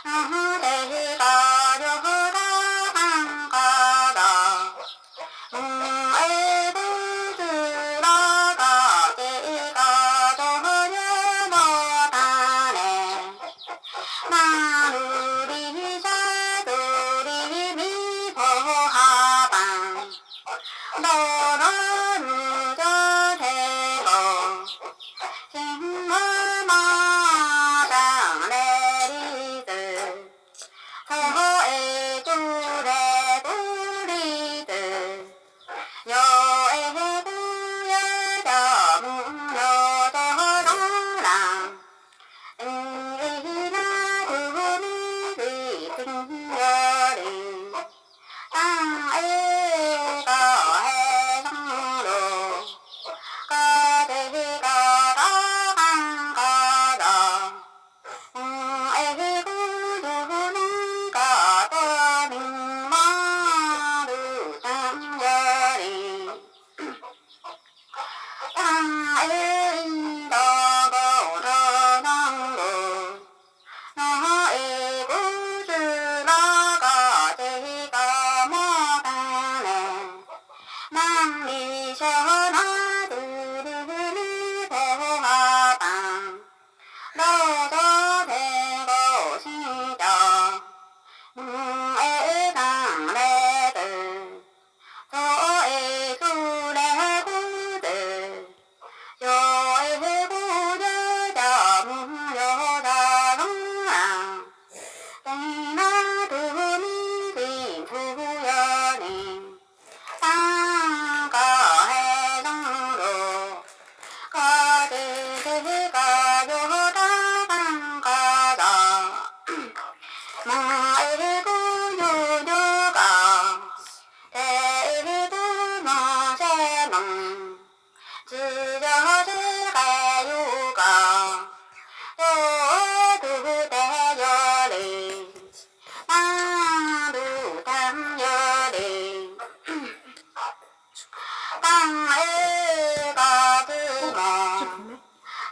대가 려라 한가다 애들 들어가 대가 저려 못하네 마누리 자들이 미포하방 너는 늦어 대고 식물마당 내리듯 서해 줄에 부리듯 여에 구여져 묵여져라 이나 두니 등열이 땅에가 해성로 가대가 간가다 에구 두는 가더니 마루 장열이 땅에 인더거러는 곳 너의 구주라가 제가 못하네 망리셔나들이 보하당 너저 되고 싶다 애당래들 저의 술에 구들 여의 구여자 무여자롱랑 땡나 두니 빈투연이 땅가 해성로 가지가 요다 간가다 마을구 요요가 대일구 마세망 지저지가 요가 요두 대열이 나두 담열이 땅에가 드모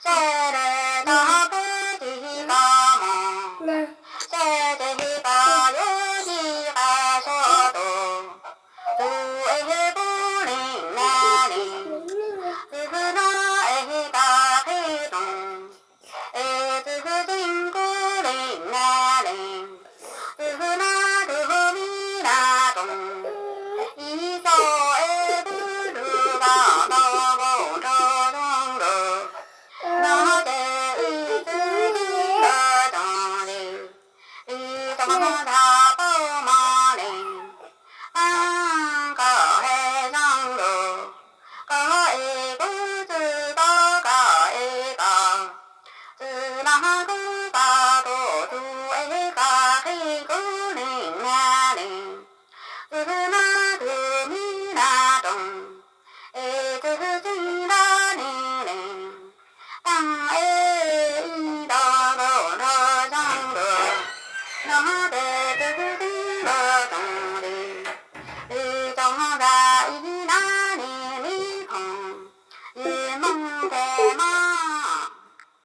세레다 부디가 뭐 세대가 여기 가서도 두에 부린 나니 그나 애가 회동 애드 징구린 나니 그나 두미라동 이서에 부르가 너고 저동로 너대 의드가정리 이정다 보마네 안가해상로 가에구 주가 가에가 주나고